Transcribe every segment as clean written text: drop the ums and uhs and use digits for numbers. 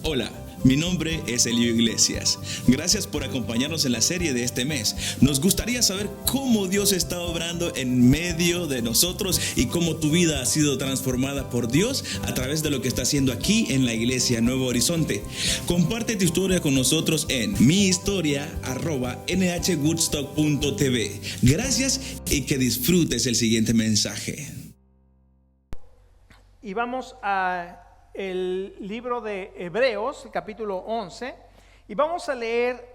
Hola, mi nombre es Elio Iglesias. Gracias por acompañarnos en la serie de este mes. Nos gustaría saber cómo Dios está obrando en medio de nosotros y cómo tu vida ha sido transformada por Dios a través de lo que está haciendo aquí en la Iglesia Nuevo Horizonte. Comparte tu historia con nosotros en mihistoria@nhwoodstock.tv. Gracias y que disfrutes el siguiente mensaje. Y vamos a el libro de Hebreos, el capítulo 11, y vamos a leer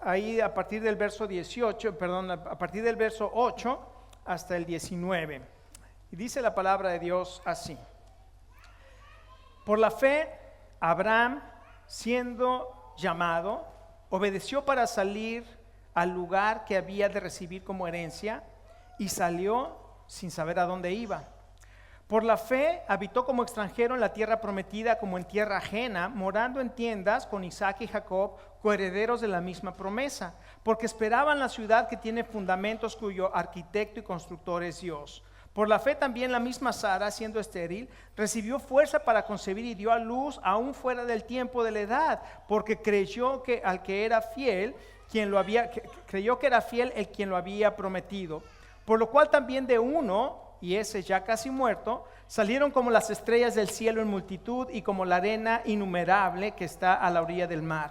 ahí a partir del verso a partir del verso 8 hasta el 19. Y dice la palabra de Dios así: Por la fe, Abraham, siendo llamado, obedeció para salir al lugar que había de recibir como herencia, y salió sin saber a dónde iba. Por la fe habitó como extranjero en la tierra prometida, como en tierra ajena, morando en tiendas con Isaac y Jacob, coherederos de la misma promesa, porque esperaban la ciudad que tiene fundamentos, cuyo arquitecto y constructor es Dios. Por la fe también la misma Sara, siendo estéril, recibió fuerza para concebir y dio a luz aún fuera del tiempo de la edad, porque creyó que era fiel el quien lo había prometido. Por lo cual también de uno, y ese ya casi muerto, salieron como las estrellas del cielo en multitud y como la arena innumerable que está a la orilla del mar.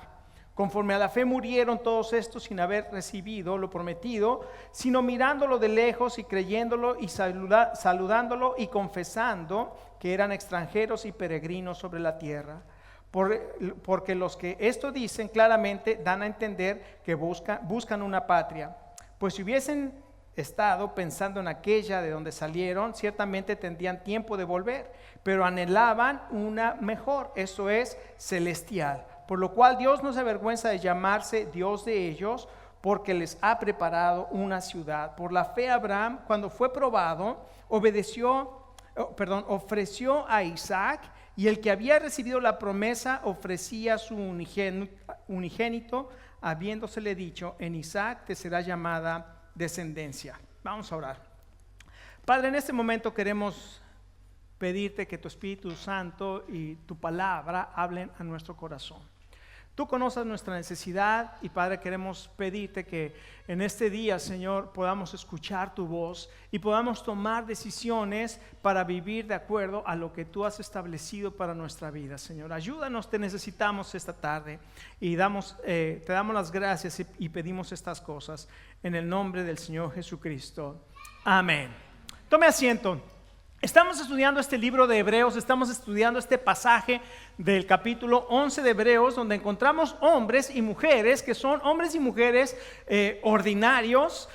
Conforme a la fe murieron todos estos sin haber recibido lo prometido, sino mirándolo de lejos y creyéndolo y saludándolo y confesando que eran extranjeros y peregrinos sobre la tierra. Porque los que esto dicen claramente dan a entender que buscan una patria. Pues si hubiesen estado pensando en aquella de donde salieron, ciertamente tendrían tiempo de volver, pero anhelaban una mejor, eso es, celestial. Por lo cual Dios no se avergüenza de llamarse Dios de ellos, porque les ha preparado una ciudad. Por la fe Abraham, cuando fue probado, ofreció a Isaac, y el que había recibido la promesa ofrecía su unigénito, habiéndosele dicho: en Isaac te será llamada descendencia. Vamos a orar. Padre, en este momento queremos pedirte que tu Espíritu Santo y tu palabra hablen a nuestro corazón. Tú conoces nuestra necesidad y, Padre, queremos pedirte que en este día, Señor, podamos escuchar tu voz y podamos tomar decisiones para vivir de acuerdo a lo que tú has establecido para nuestra vida, Señor. Ayúdanos, te necesitamos esta tarde y te damos las gracias y pedimos estas cosas en el nombre del Señor Jesucristo. Amén. Tome asiento. Estamos estudiando este libro de Hebreos, estamos estudiando este pasaje del capítulo 11 de Hebreos, donde encontramos hombres y mujeres que son hombres y mujeres ordinarios,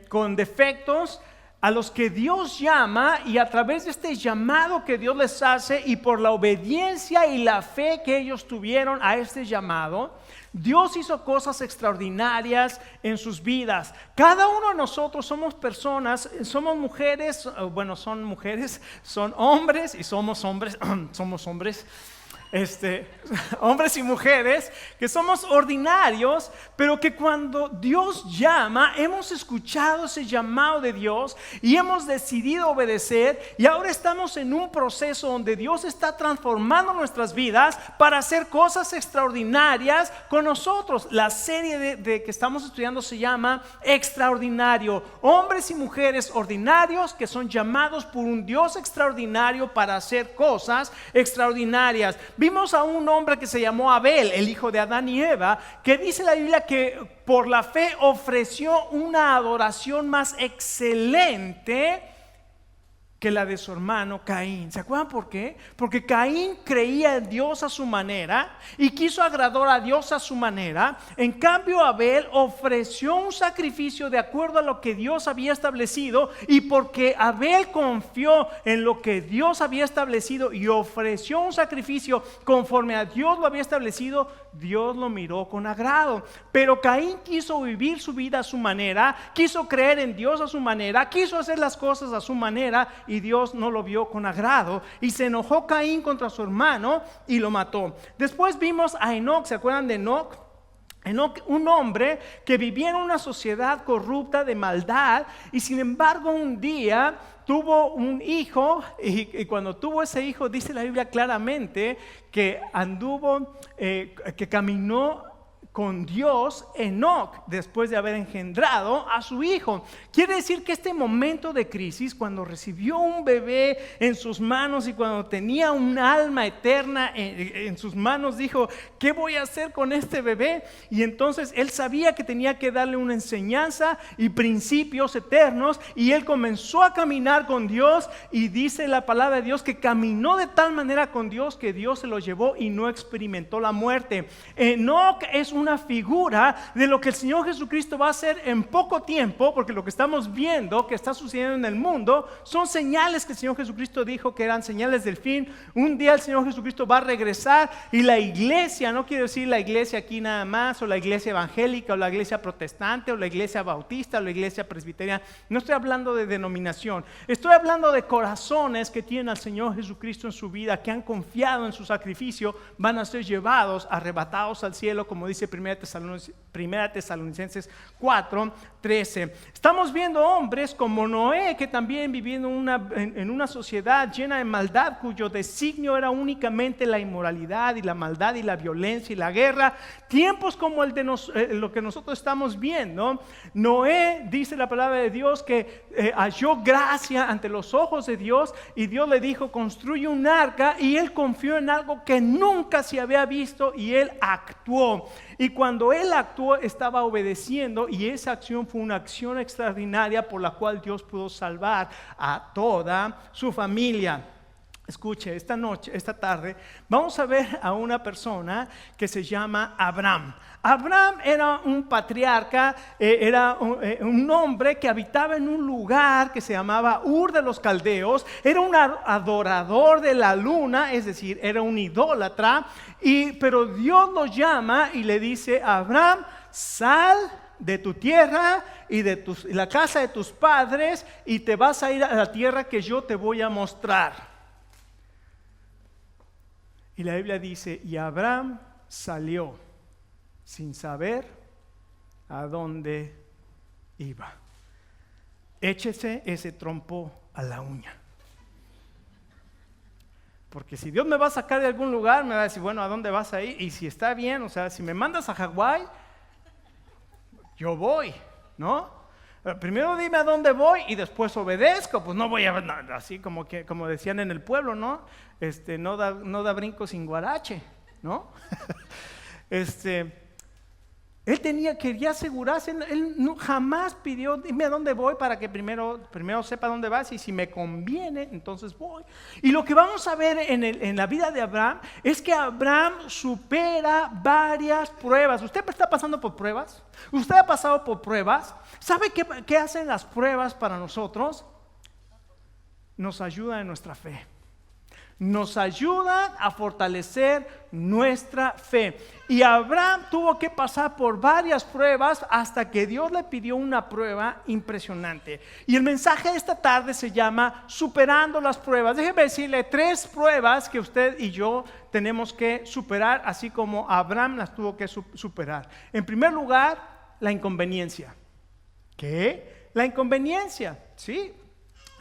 con defectos, a los que Dios llama, y a través de este llamado que Dios les hace y por la obediencia y la fe que ellos tuvieron a este llamado, Dios hizo cosas extraordinarias en sus vidas. Cada uno de nosotros somos personas, somos mujeres, son hombres y somos hombres, hombres y mujeres que somos ordinarios, pero que cuando Dios llama, hemos escuchado ese llamado de Dios y hemos decidido obedecer, y ahora estamos en un proceso donde Dios está transformando nuestras vidas para hacer cosas extraordinarias con nosotros. La serie de que estamos estudiando se llama Extraordinario. Hombres y mujeres ordinarios que son llamados por un Dios extraordinario para hacer cosas extraordinarias. Vimos a un hombre que se llamó Abel, el hijo de Adán y Eva, que dice la Biblia que por la fe ofreció una adoración más excelente que la de su hermano Caín. ¿Se acuerdan por qué? Porque Caín creía en Dios a su manera y quiso agradar a Dios a su manera. En cambio, Abel ofreció un sacrificio de acuerdo a lo que Dios había establecido, y porque Abel confió en lo que Dios había establecido y ofreció un sacrificio conforme a Dios lo había establecido, Dios lo miró con agrado. Pero Caín quiso vivir su vida a su manera, quiso creer en Dios a su manera, quiso hacer las cosas a su manera, y Dios no lo vio con agrado, y se enojó Caín contra su hermano y lo mató. Después vimos a Enoc. ¿Se acuerdan de Enoc? Enoc, un hombre que vivía en una sociedad corrupta de maldad, y sin embargo un día tuvo un hijo, y cuando tuvo ese hijo dice la Biblia claramente que que caminó con Dios Enoc después de haber engendrado a su hijo. Quiere decir que este momento de crisis, cuando recibió un bebé en sus manos y cuando tenía un alma eterna en sus manos, dijo: ¿qué voy a hacer con este bebé? Y entonces él sabía que tenía que darle una enseñanza y principios eternos, y él comenzó a caminar con Dios, y dice la palabra de Dios que caminó de tal manera con Dios que Dios se lo llevó y no experimentó la muerte. Enoc es una figura de lo que el Señor Jesucristo va a hacer en poco tiempo, porque lo que estamos viendo que está sucediendo en el mundo son señales que el Señor Jesucristo dijo que eran señales del fin. Un día el Señor Jesucristo va a regresar, y la iglesia, no quiero decir la iglesia aquí nada más, o la iglesia evangélica, o la iglesia protestante, o la iglesia bautista, o la iglesia presbiteriana, no estoy hablando de denominación, estoy hablando de corazones que tienen al Señor Jesucristo en su vida, que han confiado en su sacrificio, van a ser llevados, arrebatados al cielo, como dice Primera Tesalonicenses 4:13. Estamos viendo hombres como Noé, que también viviendo en una sociedad llena de maldad, cuyo designio era únicamente la inmoralidad y la maldad y la violencia y la guerra. Tiempos como el de lo que nosotros estamos viendo. Noé, dice la palabra de Dios, que halló gracia ante los ojos de Dios, y Dios le dijo: construye un arca, y él confió en algo que nunca se había visto, y él actuó. Y cuando él actuó, estaba obedeciendo, y esa acción fue una acción extraordinaria por la cual Dios pudo salvar a toda su familia. Escuche, esta tarde, vamos a ver a una persona que se llama Abraham. Abraham era un patriarca, era un hombre que habitaba en un lugar que se llamaba Ur de los Caldeos. Era un adorador de la luna, es decir, era un idólatra. Pero Dios lo llama y le dice: Abraham, sal de tu tierra y de la casa de tus padres, y te vas a ir a la tierra que yo te voy a mostrar. Y la Biblia dice: y Abraham salió sin saber a dónde iba. Échese ese trompo a la uña. Porque si Dios me va a sacar de algún lugar, me va a decir: bueno, ¿a dónde vas a ir? Y si está bien, o sea, si me mandas a Hawái, yo voy, ¿no? Primero dime a dónde voy y después obedezco. Pues no voy a, no, así como decían en el pueblo, ¿no? No da brinco sin guarache, ¿no? Él quería asegurarse. Él jamás pidió: dime a dónde voy, para que primero sepa dónde vas, y si me conviene, entonces voy. Y lo que vamos a ver en la vida de Abraham es que Abraham supera varias pruebas. ¿Usted está pasando por pruebas? ¿Usted ha pasado por pruebas? ¿Sabe qué hacen las pruebas para nosotros? Nos ayudan en nuestra fe. Nos ayudan a fortalecer nuestra fe. Y Abraham tuvo que pasar por varias pruebas hasta que Dios le pidió una prueba impresionante. Y el mensaje de esta tarde se llama Superando las pruebas. Déjeme decirle 3 pruebas que usted y yo tenemos que superar, así como Abraham las tuvo que superar. En primer lugar, la inconveniencia. ¿Qué? La inconveniencia, ¿sí?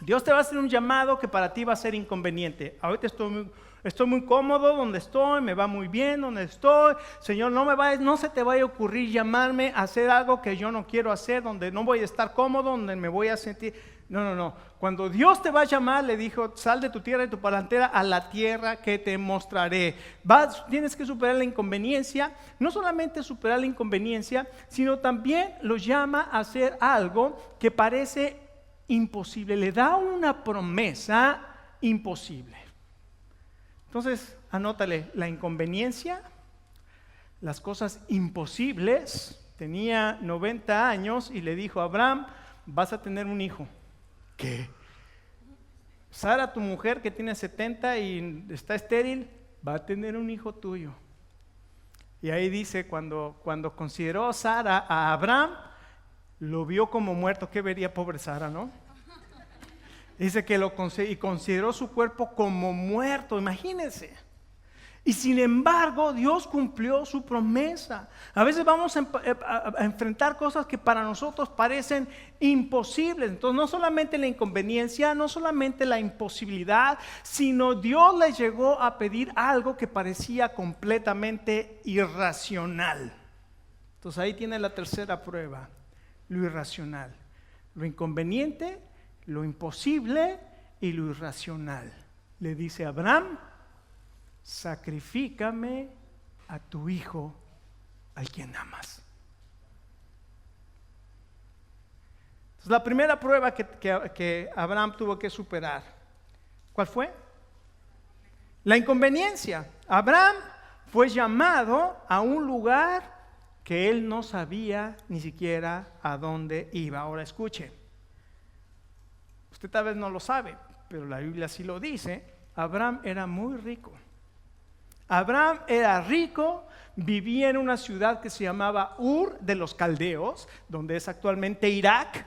Dios te va a hacer un llamado que para ti va a ser inconveniente. Ahorita estoy muy cómodo donde estoy, me va muy bien donde estoy. Señor, no se te vaya a ocurrir llamarme a hacer algo que yo no quiero hacer, donde no voy a estar cómodo, donde me voy a sentir. No. Cuando Dios te va a llamar, le dijo: sal de tu tierra y tu parentela a la tierra que te mostraré. Tienes que superar la inconveniencia. No solamente superar la inconveniencia, sino también lo llama a hacer algo que parece imposible. Le da una promesa imposible. Entonces, anótale: la inconveniencia, las cosas imposibles. Tenía 90 años y le dijo a Abraham: vas a tener un hijo. ¿Qué? Sara, tu mujer, que tiene 70 y está estéril, va a tener un hijo tuyo. Y ahí dice, cuando consideró Sara a Abraham, lo vio como muerto. ¿Qué vería pobre Sara, no? Dice que y consideró su cuerpo como muerto. Imagínense. Y sin embargo, Dios cumplió su promesa. A veces vamos a enfrentar cosas que para nosotros parecen imposibles. Entonces, no solamente la inconveniencia, no solamente la imposibilidad, sino Dios les llegó a pedir algo que parecía completamente irracional. Entonces, ahí tiene la tercera prueba, lo irracional. Lo inconveniente, lo imposible y lo irracional. Le dice a Abraham: sacrifícame a tu hijo, al quien amas. Entonces, la primera prueba que Abraham tuvo que superar, ¿cuál fue? La inconveniencia. Abraham fue llamado a un lugar que él no sabía ni siquiera a dónde iba. Ahora escuche, usted tal vez no lo sabe, pero la Biblia sí lo dice. Abraham era muy rico. Abraham era rico, vivía en una ciudad que se llamaba Ur de los Caldeos, donde es actualmente Irak.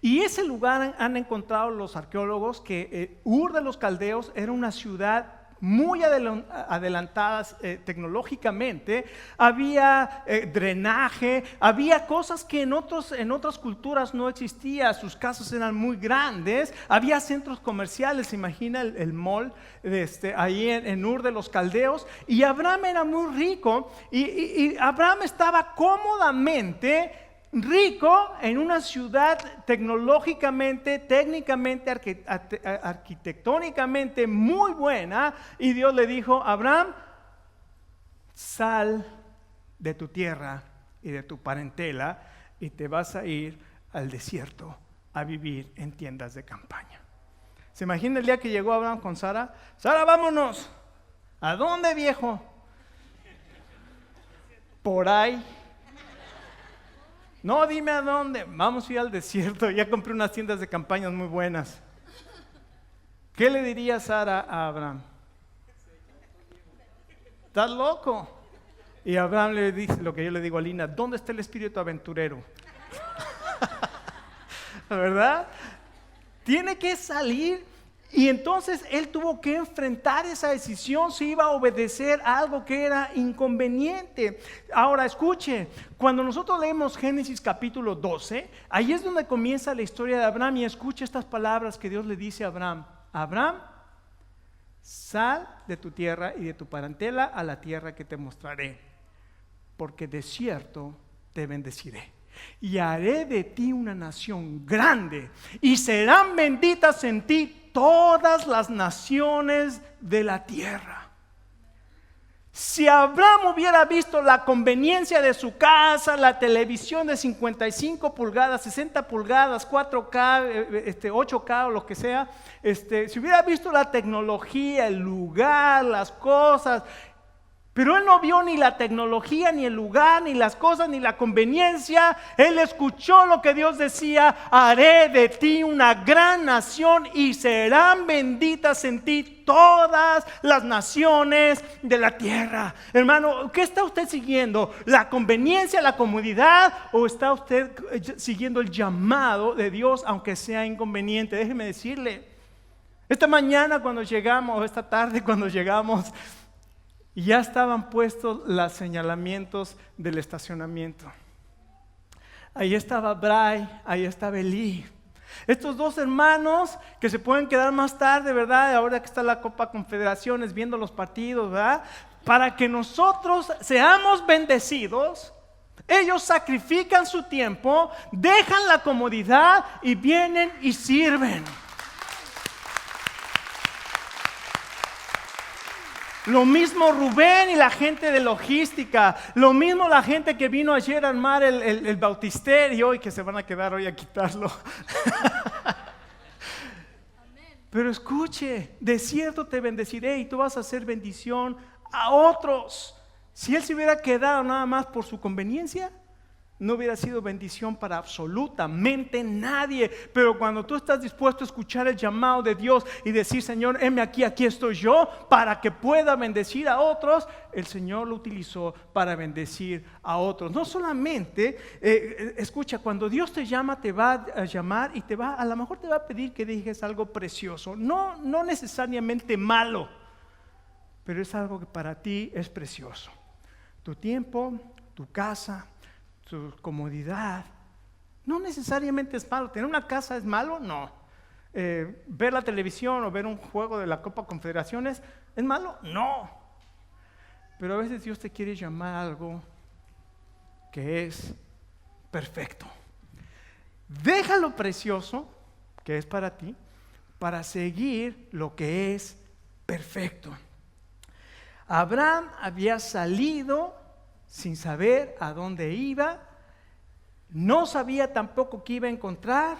Y ese lugar han encontrado los arqueólogos que Ur de los Caldeos era una ciudad muy adelantadas tecnológicamente. Había drenaje, había cosas que en otras culturas no existía. Sus casas eran muy grandes, había centros comerciales. Se imagina el mall ahí en Ur de los Caldeos. Y Abraham era muy rico y Abraham estaba cómodamente rico en una ciudad tecnológicamente, técnicamente, arquitectónicamente muy buena. Y Dios le dijo: Abraham, sal de tu tierra y de tu parentela y te vas a ir al desierto a vivir en tiendas de campaña. ¿Se imagina el día que llegó Abraham con Sara? Sara, vámonos. ¿A dónde, viejo? Por ahí. No, dime a dónde. Vamos a ir al desierto. Ya compré unas tiendas de campañas muy buenas. ¿Qué le diría Sara a Abraham? ¿Estás loco? Y Abraham le dice lo que yo le digo a Lina: ¿dónde está el espíritu aventurero? ¿Verdad? Tiene que salir. Y entonces él tuvo que enfrentar esa decisión, si iba a obedecer a algo que era inconveniente. Ahora escuche, cuando nosotros leemos Génesis capítulo 12, ahí es donde comienza la historia de Abraham. Y escuche estas palabras que Dios le dice a Abraham: Abraham, sal de tu tierra y de tu parentela a la tierra que te mostraré, porque de cierto te bendeciré y haré de ti una nación grande, y serán benditas en ti todas las naciones de la tierra. Si Abraham hubiera visto la conveniencia de su casa, la televisión de 55 pulgadas, 60 pulgadas, 4K, 8K o lo que sea, si hubiera visto la tecnología, el lugar, las cosas, pero él no vio ni la tecnología, ni el lugar, ni las cosas, ni la conveniencia. Él escuchó lo que Dios decía: haré de ti una gran nación y serán benditas en ti todas las naciones de la tierra. Hermano, ¿qué está usted siguiendo? ¿La conveniencia, la comodidad? ¿O está usted siguiendo el llamado de Dios, aunque sea inconveniente? Déjeme decirle, esta mañana cuando llegamos, esta tarde cuando llegamos, y ya estaban puestos los señalamientos del estacionamiento. Ahí estaba Bray, ahí estaba Eli. Estos dos hermanos que se pueden quedar más tarde, ¿verdad? Ahora que está la Copa Confederaciones, viendo los partidos, ¿verdad? Para que nosotros seamos bendecidos. Ellos sacrifican su tiempo, dejan la comodidad y vienen y sirven. Lo mismo Rubén y la gente de logística. Lo mismo la gente que vino ayer a armar el bautisterio y que se van a quedar hoy a quitarlo. Pero escuche, de cierto te bendeciré y tú vas a hacer bendición a otros. Si él se hubiera quedado nada más por su conveniencia, no hubiera sido bendición para absolutamente nadie. Pero cuando tú estás dispuesto a escuchar el llamado de Dios y decir: Señor, heme aquí, aquí estoy yo, para que pueda bendecir a otros, el Señor lo utilizó para bendecir a otros. No solamente, escucha, cuando Dios te llama, te va a llamar y a lo mejor te va a pedir que digas algo precioso, no necesariamente malo, pero es algo que para ti es precioso. Tu tiempo, tu casa, tu comodidad, no necesariamente es malo. ¿Tener una casa es malo? No. ¿Ver la televisión o ver un juego de la Copa Confederaciones es malo? No. Pero a veces Dios te quiere llamar a algo que es perfecto. Deja lo precioso que es para ti para seguir lo que es perfecto. Abraham había salido sin saber a dónde iba, no sabía tampoco qué iba a encontrar,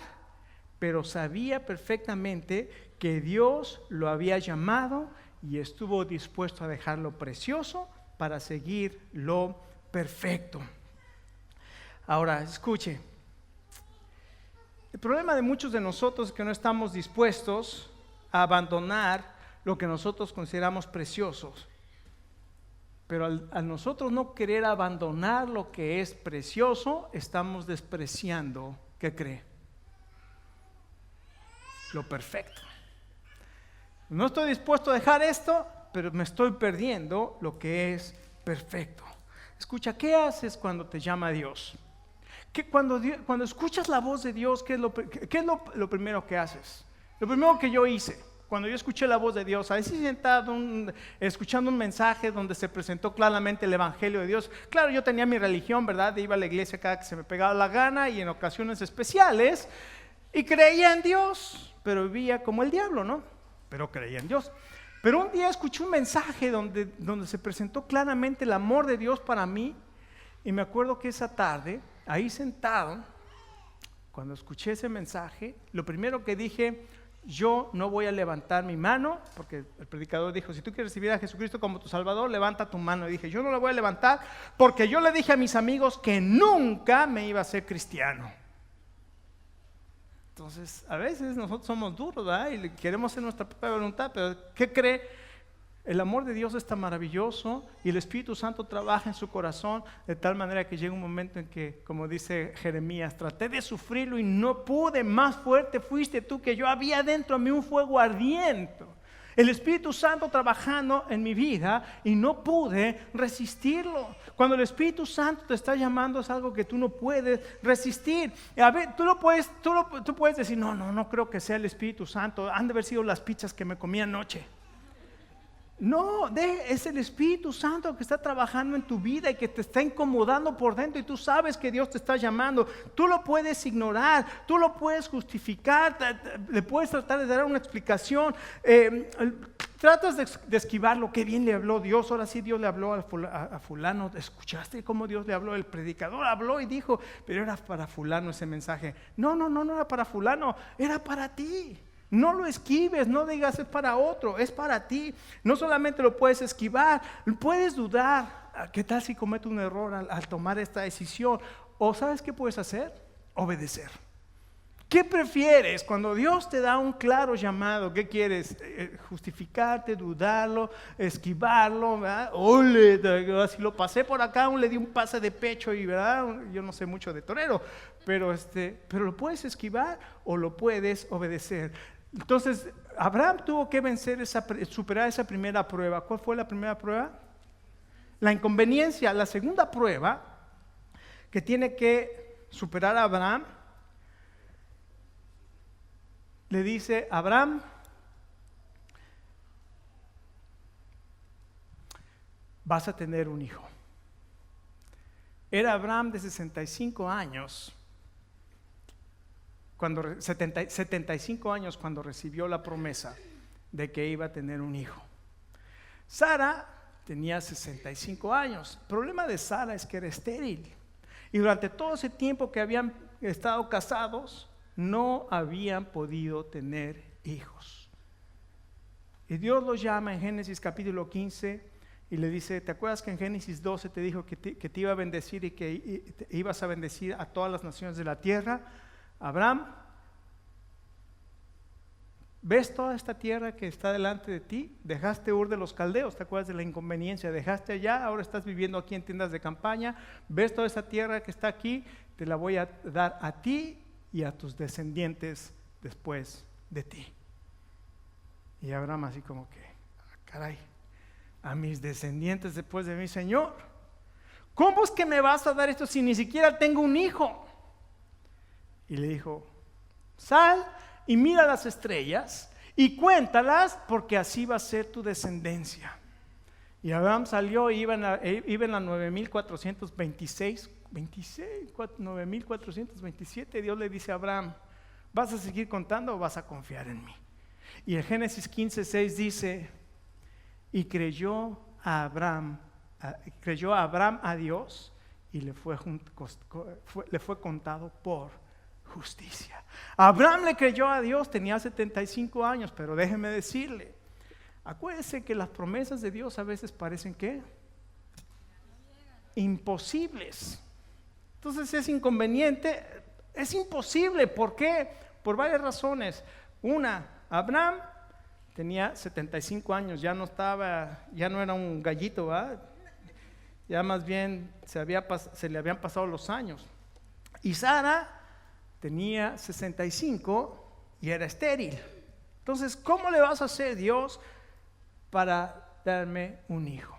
pero sabía perfectamente que Dios lo había llamado y estuvo dispuesto a dejar lo precioso para seguir lo perfecto. Ahora, escuche, el problema de muchos de nosotros es que no estamos dispuestos a abandonar lo que nosotros consideramos preciosos. Pero al nosotros no querer abandonar lo que es precioso, estamos despreciando, ¿qué cree? Lo perfecto. No estoy dispuesto a dejar esto, pero me estoy perdiendo lo que es perfecto. Escucha, ¿qué haces cuando te llama Dios? Cuando escuchas la voz de Dios, ¿qué es lo primero que haces? Lo primero que yo hice, cuando yo escuché la voz de Dios, ahí sentado escuchando un mensaje donde se presentó claramente el Evangelio de Dios. Claro, yo tenía mi religión, ¿verdad? Iba a la iglesia cada que se me pegaba la gana y en ocasiones especiales, y creía en Dios, pero vivía como el diablo, ¿no? Pero creía en Dios. Pero un día escuché un mensaje donde se presentó claramente el amor de Dios para mí, y me acuerdo que esa tarde, ahí sentado, cuando escuché ese mensaje, lo primero que dije: yo no voy a levantar mi mano, porque el predicador dijo: si tú quieres recibir a Jesucristo como tu Salvador, levanta tu mano. Y dije: yo no la voy a levantar, porque yo le dije a mis amigos que nunca me iba a ser cristiano. Entonces, a veces nosotros somos duros, ¿verdad? Y queremos hacer nuestra propia voluntad, pero ¿qué cree? El amor de Dios es tan maravilloso y el Espíritu Santo trabaja en su corazón de tal manera que llega un momento en que, como dice Jeremías, traté de sufrirlo y no pude, más fuerte fuiste tú que yo, había dentro de mí un fuego ardiente. El Espíritu Santo trabajando en mi vida y no pude resistirlo. Cuando el Espíritu Santo te está llamando es algo que tú no puedes resistir. A ver, tú puedes decir: no creo que sea el Espíritu Santo, han de haber sido las pizzas que me comí anoche. No, es el Espíritu Santo que está trabajando en tu vida y que te está incomodando por dentro, y tú sabes que Dios te está llamando. Tú lo puedes ignorar, tú lo puedes justificar, le puedes tratar de dar una explicación, tratas de esquivarlo. Qué bien le habló Dios, ahora sí Dios le habló a fulano. ¿Escuchaste cómo Dios le habló? El predicador habló y dijo, pero era para fulano ese mensaje. No era para fulano, era para ti. No lo esquives, no digas es para otro, es para ti. No solamente lo puedes esquivar, puedes dudar. ¿Qué tal si cometo un error al tomar esta decisión? ¿O sabes qué puedes hacer? Obedecer. ¿Qué prefieres cuando Dios te da un claro llamado? ¿Qué quieres? ¿Justificarte, dudarlo, esquivarlo? ¿Verdad? Si lo pasé por acá, aún le di un pase de pecho y ¿verdad? Yo no sé mucho de torero, pero lo puedes esquivar o lo puedes obedecer. Entonces, Abraham tuvo que superar esa primera prueba. ¿Cuál fue la primera prueba? La inconveniencia. La segunda prueba que tiene que superar Abraham, le dice: Abraham, vas a tener un hijo. Era Abraham de 65 años. 75 años cuando recibió la promesa de que iba a tener un hijo. Sara tenía 65 años. El problema de Sara es que era estéril. Y durante todo ese tiempo que habían estado casados, no habían podido tener hijos. Y Dios los llama en Génesis capítulo 15 y le dice: ¿te acuerdas que en Génesis 12 te dijo que te iba a bendecir y que ibas a bendecir a todas las naciones de la tierra? Abraham, ¿ves toda esta tierra que está delante de ti? Dejaste Ur de los Caldeos, ¿te acuerdas de la inconveniencia? Dejaste allá, ahora estás viviendo aquí en tiendas de campaña. ¿Ves toda esta tierra que está aquí? Te la voy a dar a ti y a tus descendientes después de ti. Y Abraham así como que, caray, a mis descendientes después de mi Señor. ¿Cómo es que me vas a dar esto si ni siquiera tengo un hijo? Y le dijo, sal y mira las estrellas y cuéntalas, porque así va a ser tu descendencia. Y Abraham salió y iba en la 9427. Dios le dice a Abraham, ¿vas a seguir contando o vas a confiar en mí? Y en Génesis 15:6 dice, y creyó Abraham a Dios y le fue contado por justicia. Abraham le creyó a Dios, tenía 75 años, pero déjeme decirle, acuérdese que las promesas de Dios a veces parecen ¿qué? Imposibles. Entonces es inconveniente, es imposible. ¿Por qué? Por varias razones. Una, Abraham tenía 75 años, ya no era un gallito, ¿verdad? Ya más bien se le habían pasado los años. Y Sara tenía 65 y era estéril. Entonces, ¿cómo le vas a hacer, Dios, para darme un hijo?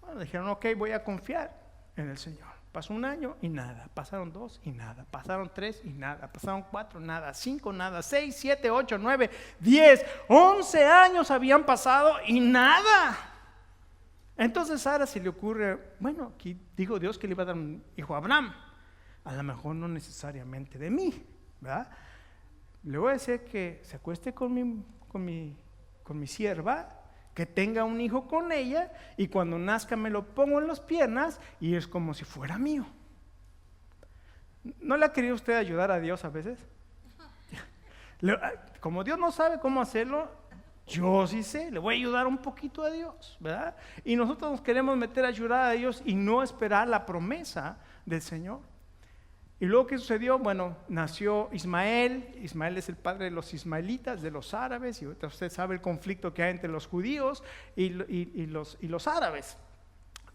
Bueno, dijeron, ok, voy a confiar en el Señor. Pasó un año y nada, pasaron 2 y nada, pasaron 3 y nada, pasaron 4, nada, 5, nada, 6, 7, 8, 9, 10, 11 años habían pasado y nada. Entonces a Sara se le ocurre, bueno, aquí dijo Dios que le iba a dar un hijo a Abraham, a lo mejor no necesariamente de mí, ¿verdad? Le voy a decir que se acueste con mi sierva, que tenga un hijo con ella, y cuando nazca me lo pongo en las piernas y es como si fuera mío. ¿No le ha querido usted ayudar a Dios a veces? Como Dios no sabe cómo hacerlo, yo sí sé, le voy a ayudar un poquito a Dios, ¿verdad? Y nosotros nos queremos meter a ayudar a Dios y no esperar la promesa del Señor. Y luego, ¿qué sucedió? Bueno, nació Ismael. Ismael es el padre de los ismaelitas, de los árabes, y usted sabe el conflicto que hay entre los judíos y los árabes.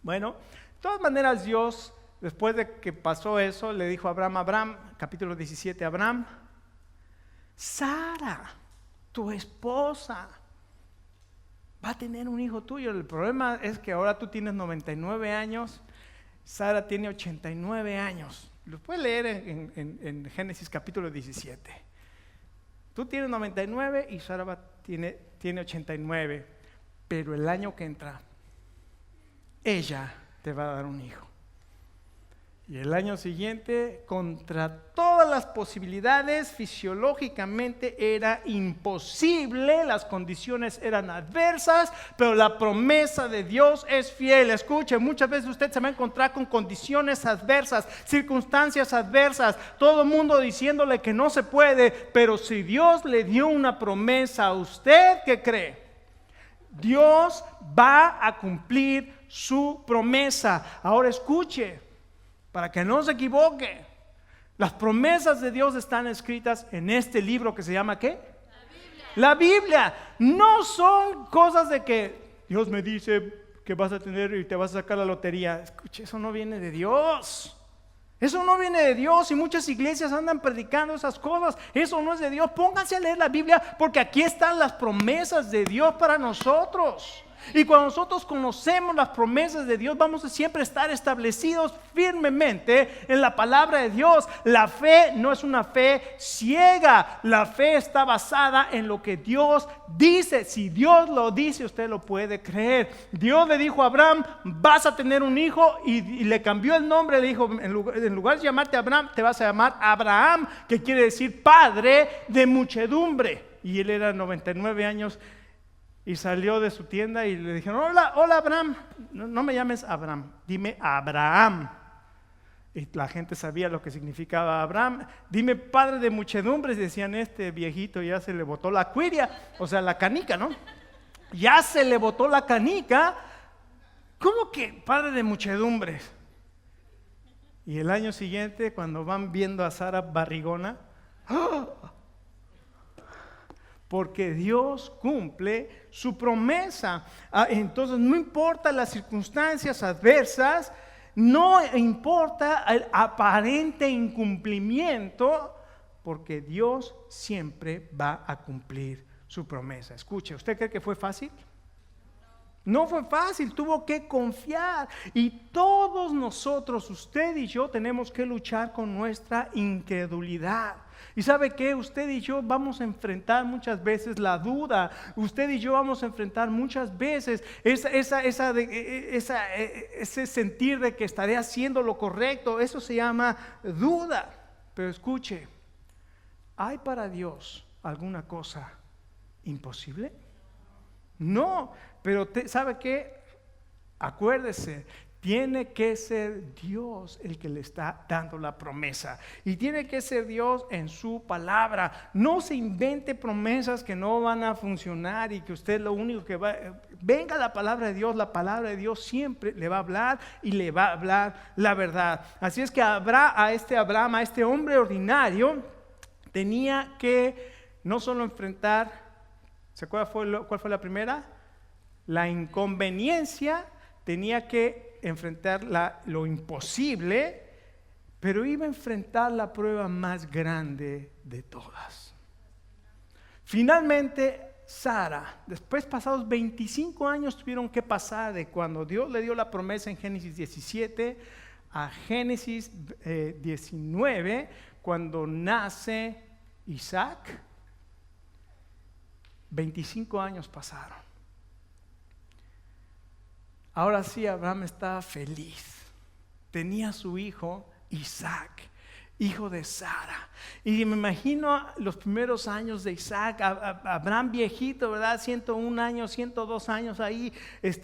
Bueno, de todas maneras, Dios, después de que pasó eso, le dijo a Abraham, capítulo 17, Abraham, Sara, tu esposa, va a tener un hijo tuyo. El problema es que ahora tú tienes 99 años, Sara tiene 89 años. Lo puedes leer en Génesis capítulo 17. Tú tienes 99 y Sara tiene 89. Pero el año que entra, ella te va a dar un hijo. Y el año siguiente, contra todas las posibilidades, fisiológicamente era imposible, las condiciones eran adversas, pero la promesa de Dios es fiel. Escuche, muchas veces usted se va a encontrar con condiciones adversas, circunstancias adversas, todo el mundo diciéndole que no se puede, pero si Dios le dio una promesa a usted, ¿qué cree? Dios va a cumplir su promesa. Ahora escuche, para que no se equivoque, las promesas de Dios están escritas en este libro que se llama ¿qué? La Biblia. No son cosas de que Dios me dice que vas a tener y te vas a sacar la lotería. Escuche, eso no viene de Dios. Eso no viene de Dios, y muchas iglesias andan predicando esas cosas. Eso no es de Dios. Pónganse a leer la Biblia, porque aquí están las promesas de Dios para nosotros. Y cuando nosotros conocemos las promesas de Dios, vamos a siempre estar establecidos firmemente en la palabra de Dios. La fe no es una fe ciega. La fe está basada en lo que Dios dice. Si Dios lo dice, usted lo puede creer. Dios le dijo a Abraham, vas a tener un hijo, y le cambió el nombre. Le dijo, en lugar de llamarte Abraham, te vas a llamar Abraham, que quiere decir padre de muchedumbre. Y él era 99 años. Y salió de su tienda y le dijeron, hola Abraham, no me llames Abraham, dime Abraham. Y la gente sabía lo que significaba Abraham. Dime padre de muchedumbres, decían, este viejito ya se le botó la cuiria, o sea, la canica, ¿no? Ya se le botó la canica. ¿Cómo que padre de muchedumbres? Y el año siguiente, cuando van viendo a Sara barrigona, ¡oh!, porque Dios cumple su promesa. Entonces no importa las circunstancias adversas, no importa el aparente incumplimiento, porque Dios siempre va a cumplir su promesa. Escuche, ¿usted cree que fue fácil? No fue fácil, tuvo que confiar. Y todos nosotros, usted y yo, tenemos que luchar con nuestra incredulidad. ¿Y sabe qué? Usted y yo vamos a enfrentar muchas veces la duda. Usted y yo vamos a enfrentar muchas veces ese sentir de que estaré haciendo lo correcto. Eso se llama duda. Pero escuche, ¿hay para Dios alguna cosa imposible? No, pero ¿sabe qué? Acuérdese, tiene que ser Dios el que le está dando la promesa. Y tiene que ser Dios en su palabra. No se invente promesas que no van a funcionar y que usted lo único que va... Venga la palabra de Dios siempre le va a hablar y le va a hablar la verdad. Así es que a este hombre ordinario, tenía que no solo enfrentar, ¿se acuerda cuál fue la primera? La inconveniencia. Tenía que enfrentar lo imposible, pero iba a enfrentar la prueba más grande de todas. Finalmente, Sara, después pasados 25 años tuvieron que pasar de cuando Dios le dio la promesa en Génesis 17 a Génesis 19, cuando nace Isaac. 25 años pasaron. Ahora sí, Abraham estaba feliz. Tenía a su hijo Isaac, hijo de Sara. Y me imagino los primeros años de Isaac, Abraham viejito, ¿verdad? 101 años, 102 años ahí,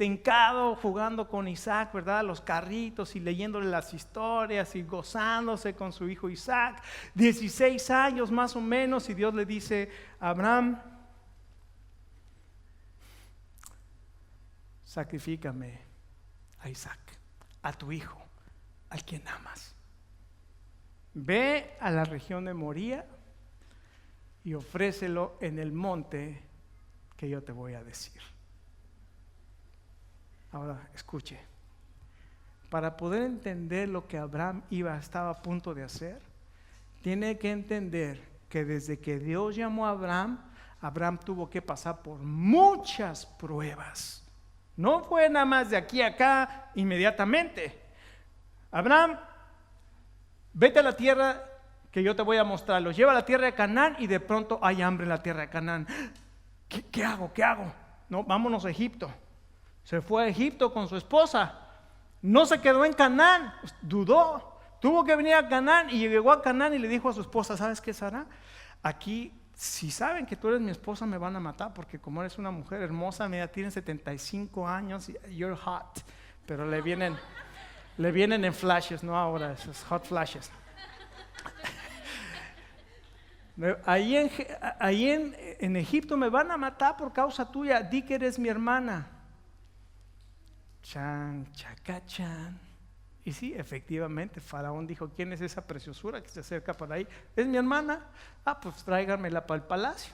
hincado, jugando con Isaac, ¿verdad? Los carritos y leyéndole las historias y gozándose con su hijo Isaac. 16 años más o menos, y Dios le dice: Abraham, sacrifícame a Isaac, a tu hijo, al quien amas. Ve a la región de Moría y ofrécelo en el monte que yo te voy a decir. Ahora, escuche. Para poder entender lo que Abraham estaba a punto de hacer, tiene que entender que desde que Dios llamó a Abraham, Abraham tuvo que pasar por muchas pruebas. No fue nada más de aquí a acá inmediatamente. Abraham, vete a la tierra que yo te voy a mostrar. Los lleva a la tierra de Canaán y de pronto hay hambre en la tierra de Canaán. ¿Qué hago? No, vámonos a Egipto. Se fue a Egipto con su esposa. No se quedó en Canaán, dudó. Tuvo que venir a Canaán y llegó a Canaán y le dijo a su esposa: ¿sabes qué, Sara? Aquí, si saben que tú eres mi esposa, me van a matar, porque como eres una mujer hermosa, mira, tienes 75 años, you're hot, pero le vienen en flashes, no ahora, esos hot flashes. Ahí en Egipto me van a matar por causa tuya, di que eres mi hermana. Chan, chacachan. Y sí, efectivamente, Faraón dijo: ¿quién es esa preciosura que se acerca por ahí? Es mi hermana. Pues tráiganmela para el palacio.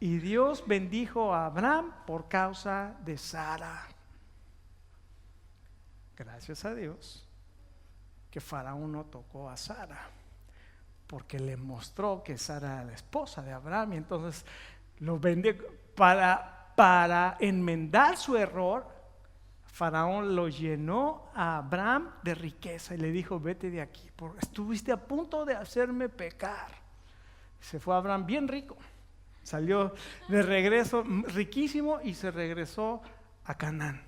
Y Dios bendijo a Abraham por causa de Sara. Gracias a Dios que Faraón no tocó a Sara, porque le mostró que Sara era la esposa de Abraham, y entonces lo bendijo para enmendar su error. Faraón lo llenó a Abraham de riqueza y le dijo: vete de aquí, porque estuviste a punto de hacerme pecar. Se fue Abraham bien rico, salió de regreso riquísimo y se regresó a Canaán.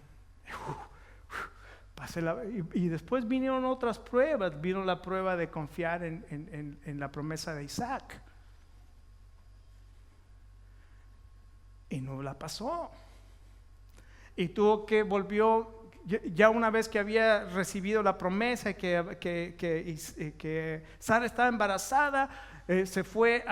Y después vinieron otras pruebas. Vino la prueba de confiar en la promesa de Isaac, y no la pasó. Y volvió, ya una vez que había recibido la promesa, que Sara estaba embarazada, se fue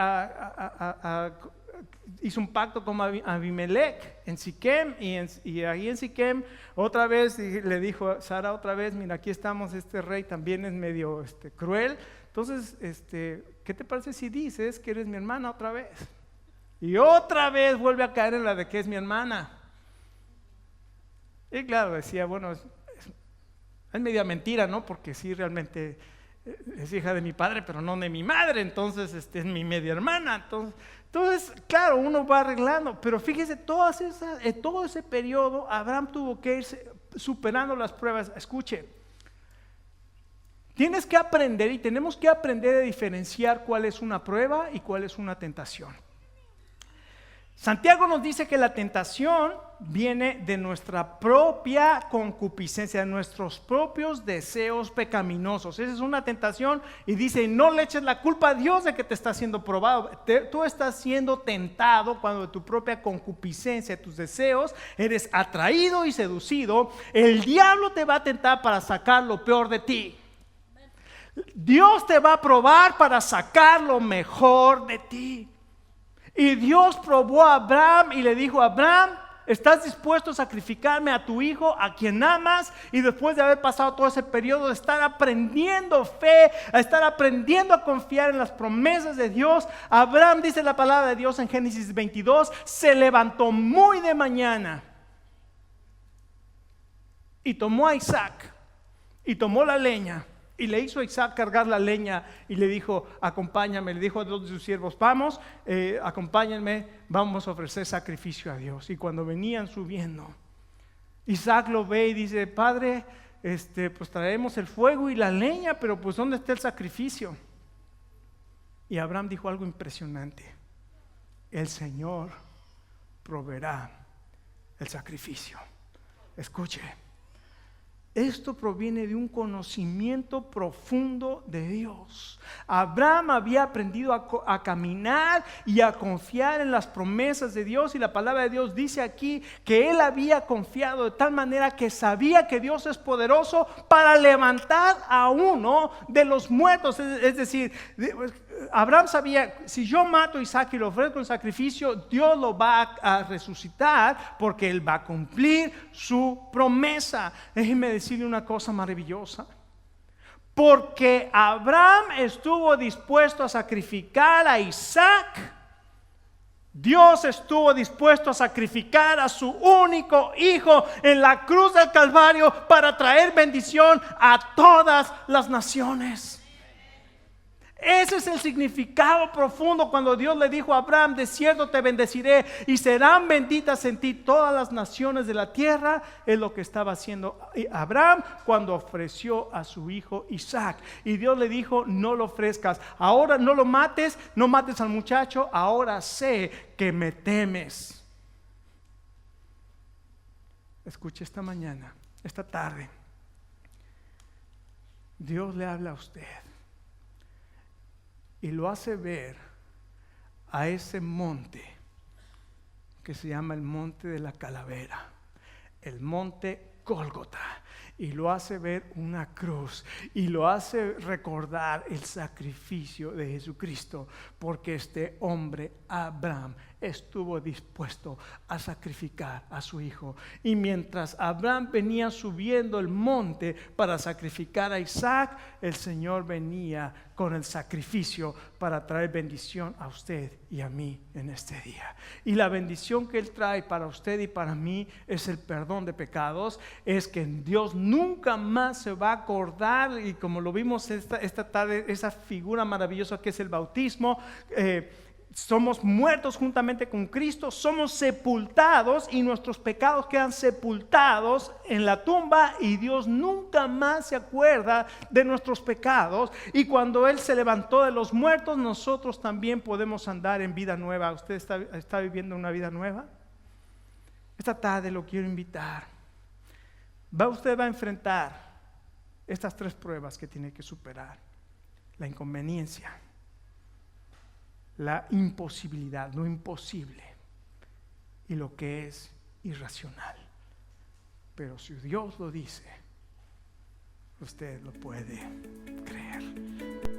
hizo un pacto con Abimelech en Siquem, y ahí en Siquem otra vez le dijo a Sara: otra vez, mira, aquí estamos, este rey también es medio cruel, entonces ¿qué te parece si dices que eres mi hermana otra vez? Y otra vez vuelve a caer en la de que es mi hermana. Y claro, decía, bueno, es media mentira, ¿no? Porque sí, realmente es hija de mi padre, pero no de mi madre, entonces es mi media hermana. Entonces, claro, uno va arreglando, pero fíjese, todo ese periodo, Abraham tuvo que ir superando las pruebas. Escuche, tienes que aprender y tenemos que aprender a diferenciar cuál es una prueba y cuál es una tentación. Santiago nos dice que la tentación viene de nuestra propia concupiscencia, de nuestros propios deseos pecaminosos. Esa es una tentación y dice, no le eches la culpa a Dios de que te está siendo probado. Tú estás siendo tentado cuando de tu propia concupiscencia, tus deseos, eres atraído y seducido. El diablo te va a tentar para sacar lo peor de ti. Dios te va a probar para sacar lo mejor de ti. Y Dios probó a Abraham y le dijo: Abraham, ¿estás dispuesto a sacrificarme a tu hijo, a quien amas? Y después de haber pasado todo ese periodo de estar aprendiendo fe, a estar aprendiendo a confiar en las promesas de Dios, Abraham, dice la palabra de Dios en Génesis 22, se levantó muy de mañana y tomó a Isaac y tomó la leña. Y le hizo a Isaac cargar la leña y le dijo: acompáñame. Le dijo a dos de sus siervos: vamos, acompáñenme, vamos a ofrecer sacrificio a Dios. Y cuando venían subiendo, Isaac lo ve y dice: padre, pues traemos el fuego y la leña, pero pues ¿dónde está el sacrificio? Y Abraham dijo algo impresionante: el Señor proveerá el sacrificio. Escuche, esto proviene de un conocimiento profundo de Dios. Abraham había aprendido a caminar y a confiar en las promesas de Dios, y la palabra de Dios dice aquí que él había confiado de tal manera que sabía que Dios es poderoso para levantar a uno de los muertos. Es decir, Abraham sabía: si yo mato a Isaac y lo ofrezco en sacrificio, Dios lo va a resucitar, porque él va a cumplir su promesa. Déjenme decirle una cosa maravillosa: porque Abraham estuvo dispuesto a sacrificar a Isaac, Dios estuvo dispuesto a sacrificar a su único hijo en la cruz del Calvario para traer bendición a todas las naciones. Ese es el significado profundo cuando Dios le dijo a Abraham: de cierto te bendeciré y serán benditas en ti todas las naciones de la tierra. Es lo que estaba haciendo Abraham cuando ofreció a su hijo Isaac. Y Dios le dijo: no lo ofrezcas, ahora no lo mates, no mates al muchacho, ahora sé que me temes. Escuche, esta mañana, esta tarde, Dios le habla a usted y lo hace ver a ese monte que se llama el monte de la calavera, el monte Gólgota, y lo hace ver una cruz y lo hace recordar el sacrificio de Jesucristo, porque este hombre Abraham estuvo dispuesto a sacrificar a su hijo. Y mientras Abraham venía subiendo el monte para sacrificar a Isaac, el Señor venía con el sacrificio para traer bendición a usted y a mí en este día. Y la bendición que Él trae para usted y para mí es el perdón de pecados. Es que Dios nunca más se va a acordar, y como lo vimos esta tarde, esa figura maravillosa que es el bautismo, somos muertos juntamente con Cristo, somos sepultados y nuestros pecados quedan sepultados en la tumba, y Dios nunca más se acuerda de nuestros pecados. Y cuando Él se levantó de los muertos, nosotros también podemos andar en vida nueva. ¿Usted está viviendo una vida nueva? Esta tarde lo quiero invitar. Usted va a enfrentar estas 3 pruebas que tiene que superar: la inconveniencia, la imposibilidad, lo imposible, y lo que es irracional. Pero si Dios lo dice, usted lo puede creer.